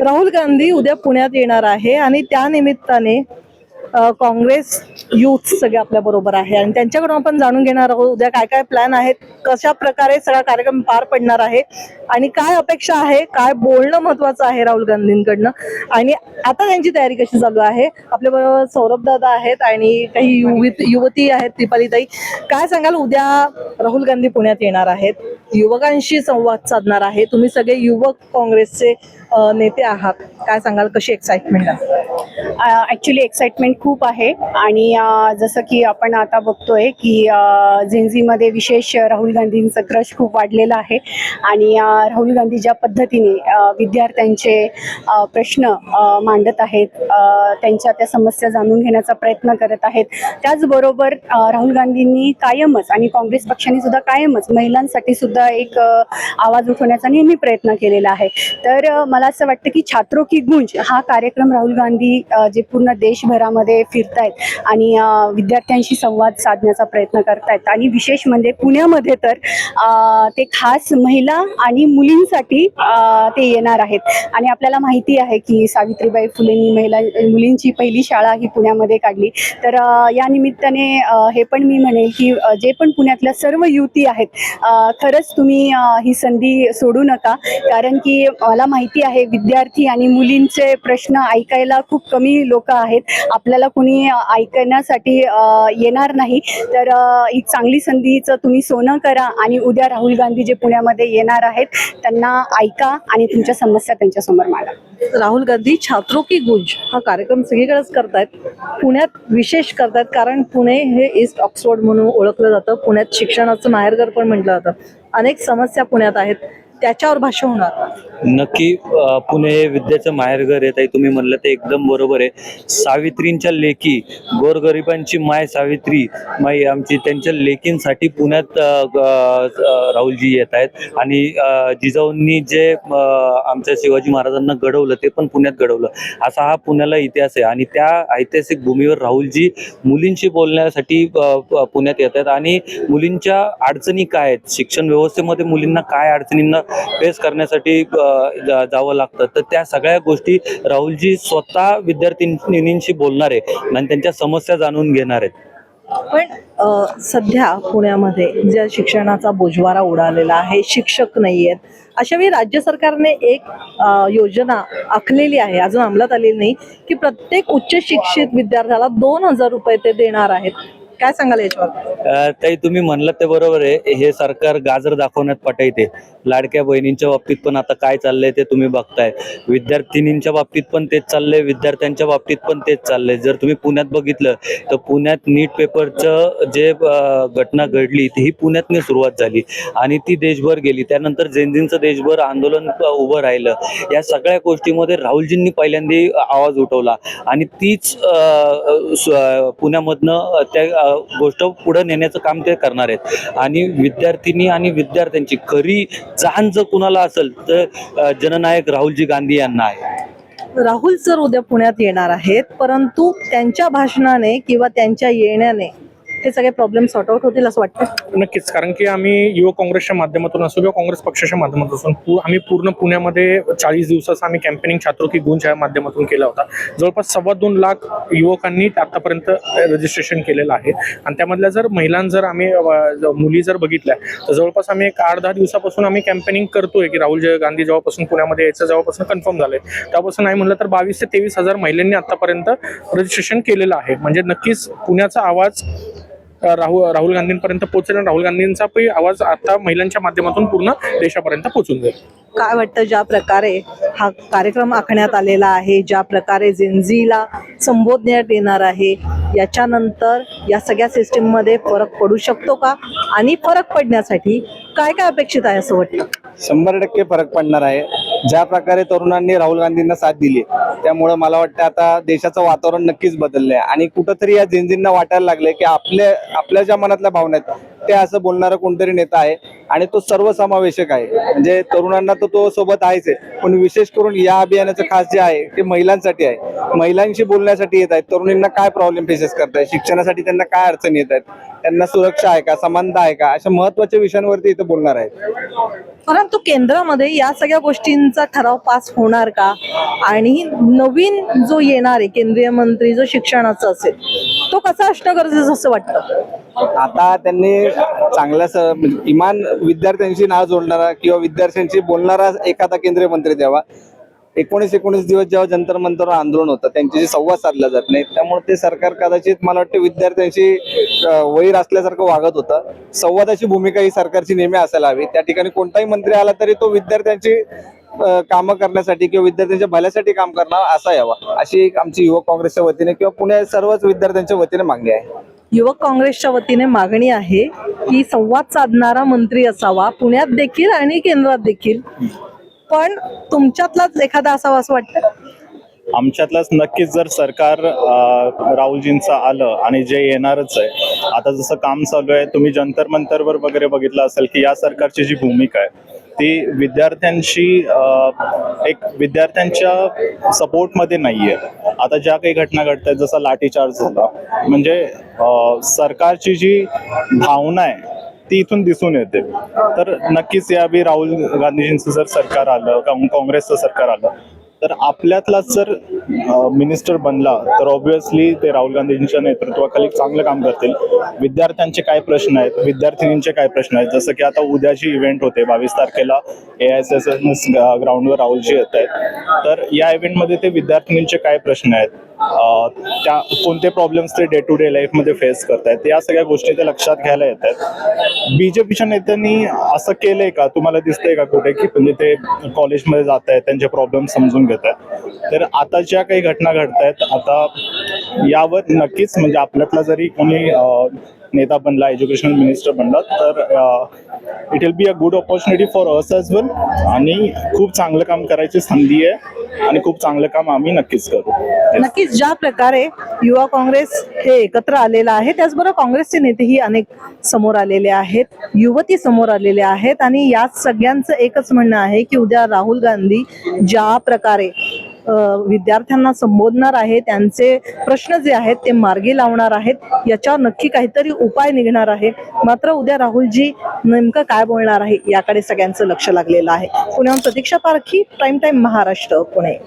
राहुल गांधी उद्या पुण्यात येणार आहे आणि त्या निमित्ताने काँग्रेस युथ सगळे आपल्या बरोबर आहे आणि त्यांच्याकडून आपण जाणून घेणार आहोत उद्या काय काय प्लॅन आहेत, कशा प्रकारे सगळा कार्यक्रम पार पडणार आहे आणि काय अपेक्षा आहे, काय बोलणं महत्वाचं आहे राहुल गांधींकडनं आणि आता त्यांची तयारी कशी चालू आहे. आपल्या बरोबर सौरभ दादा आहेत आणि काही युवती आहेत. दीपालीताई, काय सांगाल? उद्या राहुल गांधी पुण्यात येणार आहेत, युवकांशी संवाद साधणार आहे. तुम्ही सगळे युवक काँग्रेसचे नेते आहात, काय सांगाल? कशी एक्साइटमेंट आहे? ॲक्च्युली एक्साइटमेंट खूप आहे आणि जसं की आपण आता बघतोय की झेन्झीमध्ये विशेष राहुल गांधींचं क्रश खूप वाढलेलं आहे आणि राहुल गांधी ज्या पद्धतीने विद्यार्थ्यांचे प्रश्न मांडत आहेत, त्यांच्या त्या समस्या जाणून घेण्याचा प्रयत्न करत आहेत, त्याचबरोबर राहुल गांधींनी कायमच आणि काँग्रेस पक्षाने सुद्धा कायमच महिलांसाठी सुद्धा एक आवाज उठवण्याचा नेहमी प्रयत्न केलेला आहे. तर मला असं वाटतं की छात्रों की गूंज हा कार्यक्रम राहुल गांधी जे पूर्ण देशभरामध्ये फिरतायत आणि विद्यार्थ्यांशी संवाद साधण्याचा प्रयत्न करतायत आणि विशेष म्हणजे पुण्यामध्ये तर ते खास महिला आणि मुलींसाठी ते येणार आहेत. आणि आपल्याला माहिती आहे की सावित्रीबाई फुलेंनी मुलींची पहिली शाळा ही पुण्यामध्ये काढली. तर या निमित्ताने हे पण मी म्हणेल की जे पण पुण्यातल्या सर्व युवती आहेत, खरंच तुम्ही ही संधी सोडू नका, कारण की मला माहिती आहे विद्यार्थी आणि मुलींचे प्रश्न ऐकायला खूप कमी लोक आहेत. आपल्याला कुणी ऐकण्यासाठी येणार नाही. तर ही चांगली संधीचं तुम्ही सोनं करा आणि उद्या राहुल गांधी जे पुण्यामध्ये येणार आहेत त्यांना ऐका आणि तुमच्या समस्या त्यांच्यासमोर मांडा. राहुल गांधी छात्रों की गूंज हा कार्यक्रम सगळीकडेच करतायत, पुण्यात विशेष करतायत, कारण पुणे हे ईस्ट ऑक्सफोर्ड म्हणून ओळखलं जातं. पुण्यात शिक्षणाचं माहेरघर पण म्हटलं जातं. अनेक समस्या पुण्यात आहेत, त्याच्यावर भाष्य होणार. नक्की पुणे हे विद्येचं माहेरघर आहे. ताई, तुम्ही म्हणलं ते एकदम बरोबर आहे. सावित्रींच्या लेकी, गोरगरिबांची माय सावित्री माई आमची, त्यांच्या लेकींसाठी पुण्यात राहुलजी येत आहेत आणि जिजाऊंनी जे आमच्या शिवाजी महाराजांना घडवलं ते पण पुण्यात घडवलं, असा हा पुण्याला इतिहास आहे. आणि त्या ऐतिहासिक भूमीवर राहुलजी मुलींशी बोलण्यासाठी पुण्यात येत आहेत आणि मुलींच्या अडचणी काय आहेत, शिक्षण व्यवस्थेमध्ये मुलींना काय अडचणींना फेस करण्यासाठी जावं लागतं, तर त्या सगळ्या गोष्टी राहुलजी स्वतः विद्यार्थिनींशी बोलणार आहे आणि त्यांच्या समस्या जाणून घेणार आहेत. पण सध्या पुण्यामध्ये ज्या शिक्षणाचा बोजवारा उडालेला आहे, शिक्षक नाही आहेत, अशा वेळी राज्य सरकारने एक योजना आखलेली आहे, अजून अंमलात आलेली नाही, की प्रत्येक उच्च शिक्षित विद्यार्थ्याला 2,000 रुपये ते देणार आहेत. काय सांगाल याच्यावर? ताई, तुम्ही म्हणलं ते बरोबर आहे. हे सरकार गाजर दाखवण्यात पटायते. लाडक्या बहिणींच्या बाबतीत पण आता काय चाललंय ते तुम्ही बघताय. विद्यार्थिनींच्या बाबतीत पण तेच चाललंय, विद्यार्थ्यांच्या बाबतीत पण तेच चाललंय. जर तुम्ही पुण्यात बघितलं तर पुण्यात नीट पेपरचं जे घटना घडली ही पुण्यातनं सुरुवात झाली आणि ती देशभर गेली. त्यानंतर जेनजींचं देशभर आंदोलन उभं राहिलं. या सगळ्या गोष्टीमध्ये राहुलजींनी पहिल्यांदा आवाज उठवला आणि तीच पुण्यामधनं त्या गोष्ट पुढे नेण्याचं काम ते करणार आहेत. आणि विद्यार्थिनी आणि विद्यार्थ्यांची खरी जाण जर कुणाला असेल तर जननायक राहुलजी गांधी यांना आहे. राहुल सर उद्या पुण्यात येणार आहेत, परंतु त्यांच्या भाषणाने किंवा त्यांच्या येण्याने हे सगळे प्रॉब्लेम सॉर्ट आउट होतील असं वाटतं? नक्कीच, कारण की आम्ही युवक काँग्रेसच्या माध्यमातून असो किंवा काँग्रेस पक्षाच्या माध्यमातून असो, आम्ही पूर्ण पुण्यामध्ये 40 दिवसाचा आम्ही कॅम्पेनिंग छात्रों की गूंज या माध्यमातून केला होता. जवळपास 2.25 लाख युवकांनी आतापर्यंत रजिस्ट्रेशन केलेलं आहे आणि त्यामधल्या जर महिलांना आम्ही मुली जर बघितल्या तर जवळपास आम्ही एक 8-10 दिवसापासून आम्ही कॅम्पेनिंग करतोय की राहुल गांधी जेव्हापासून पुण्यामध्ये यायचं जेव्हापासून कन्फर्म झालंय तेव्हापासून नाही म्हणलं तर 22,000 ते 23,000 महिलांनी आतापर्यंत रजिस्ट्रेशन केलेलं आहे. म्हणजे नक्कीच पुण्याचा आवाज राहुल गांधींपर्यंत पोहोचेल आणि राहुल गांधींचा आवाज आता महिलांच्या माध्यमातून पूर्ण देशापर्यंत पोहोचून जाईल. काय वाटतं, ज्या प्रकारे हा कार्यक्रम आखण्यात आलेला आहे, ज्या प्रकारे जेनझीला संबोधण्यात येणार आहे, याच्यानंतर या सगळ्या सिस्टीममध्ये फरक पडू शकतो का? आणि फरक पडण्यासाठी काय काय अपेक्षित आहे असं वाटतं? 100% फरक पडणार आहे. ज्या प्रकारे तरुणांनी राहुल गांधींना साथ दिली त्यामुळे मला वाटतं आता देशाचं वातावरण नक्कीच बदललंय आणि कुठंतरी या जेनझींना वाटायला लागलंय की आपल्या ज्या मनातल्या भावना आहेत ते असं बोलणारा कोणतरी नेता आहे आणि तो सर्वसमावेशक आहे. म्हणजे तरुणांना तो सोबत आहेच आहे, पण विशेष करून या अभियानाचं खास जे आहे ते महिलांसाठी आहे. महिलांशी बोलण्यासाठी येत आहेत. तरुणींना काय प्रॉब्लेम फेसेस करतायत, शिक्षणासाठी त्यांना काय अडचणी येत आहेत, त्यांना सुरक्षा आहे का, समानता आहे का, अशा महत्वाच्या विषयांवरती इथं बोलणार आहेत. परंतु केंद्रामध्ये या सगळ्या गोष्टींचा ठराव पास होणार का? आणि नवीन जो येणार आहे केंद्रीय मंत्री जो शिक्षणाचा असेल तो कसा असणं गरजेचं असं वाटतं? आता त्यांनी चांगल्या म्हणजे किमान विद्यार्थ्यांशी नाव जोडणारा किंवा विद्यार्थ्यांशी बोलणारा एखादा केंद्रीय मंत्री द्यावा. 19 दिवस जेव्हा जंतर मंतर आंदोलन होतं त्यांच्याशी संवाद साधला जात नाही, त्यामुळे ते सरकार कदाचित मला वाटतं विद्यार्थ्यांशी वैर असल्यासारखं वागत होतं. संवादाची भूमिका ही सरकारची नेहमी असायला हवी. त्या ठिकाणी कोणताही मंत्री आला तरी तो विद्यार्थ्यांची कामं करण्यासाठी किंवा विद्यार्थ्यांच्या भल्यासाठी काम करणार असा यावा, अशी एक आमची युवक काँग्रेसच्या वतीने किंवा पुणे सर्वच विद्यार्थ्यांच्या वतीने मागणी आहे. युवक काँग्रेसच्या वतीने मागणी आहे की संवाद साधणारा मंत्री असावा पुण्यात देखील आणि केंद्रात देखील. पण तुमच्यातलाच एखादा असावा असं वाटतं? आमच्यातलाच नक्कीच जर सरकार राहुलजींचं आलं आणि जे येणारच आहे, आता जसं काम चालू आहे, तुम्ही जंतर मंतरवर वगैरे बघितलं असेल की या सरकारची जी भूमिका आहे ती विद्यार्थ्यांशी एक विद्यार्थ्यांच्या सपोर्टमध्ये नाही आहे. आता ज्या काही घटना घडत आहेत, जसा लाठीचार्ज झाला, म्हणजे सरकारची जी भावना आहे ती इथून दिसून येते. तर नक्कीच यावेळी राहुल गांधीजींचं जर सरकार आलं, काँग्रेसचं सरकार आलं, तर आपल्यातलाच जर मिनिस्टर बनला तर ऑब्व्हियसली ते राहुल गांधींच्या नेतृत्वाखाली चांगलं काम करतील. विद्यार्थ्यांचे काय प्रश्न आहेत, विद्यार्थिनींचे काय प्रश्न आहेत, जसं की आता उद्याची इव्हेंट होते 22 तारखेला AISSS ग्राउंडवर राहुलजी येत आहेत, तर या इव्हेंटमध्ये ते विद्यार्थिनींचे काय प्रश्न आहेत, त्या कोणते प्रॉब्लेम्स ते डे टू डे लाईफमध्ये फेस करतायत, या सगळ्या गोष्टी ते लक्षात घ्यायला येत आहेत. बीजेपीच्या नेत्यांनी असं केलंय का, तुम्हाला दिसतंय का कुठे की म्हणजे ते कॉलेजमध्ये जात आहेत, त्यांचे प्रॉब्लेम समजून घेत आहेत? तर आता ज्या काही घटना घडत आहेत, आता यावर नक्कीच म्हणजे आपल्यातला जरी कोणी नेता बनला, एज्युकेशन मिनिस्टर बनला, तर it will be a good opportunity for us as well. आणि खूप चांगलं काम करायची संधी आहे आणि खूप चांगलं काम आम्ही नक्कीच करू. नक्कीच ज्या प्रकारे युवा काँग्रेस हे एकत्र आलेलं आहे, त्याचबरोबर काँग्रेसचे नेतेही अनेक समोर आलेले आहेत, युवती समोर आलेले आहेत, आणि या सगळ्यांचं एकच म्हणणं आहे की उद्या राहुल गांधी ज्या प्रकारे विद्यार्थ्यांना संबोधणार आहे, त्यांचे प्रश्न जे आहेत ते मार्गी लावणार आहेत, याच्यावर नक्की काहीतरी उपाय निघणार आहे. मात्र उद्या राहुलजी नेमकं काय बोलणार आहे याकडे सगळ्यांचं लक्ष लागलेलं आहे. पुण्याहून प्रतीक्षा पारखी, प्राईम टाइम महाराष्ट्र, पुणे.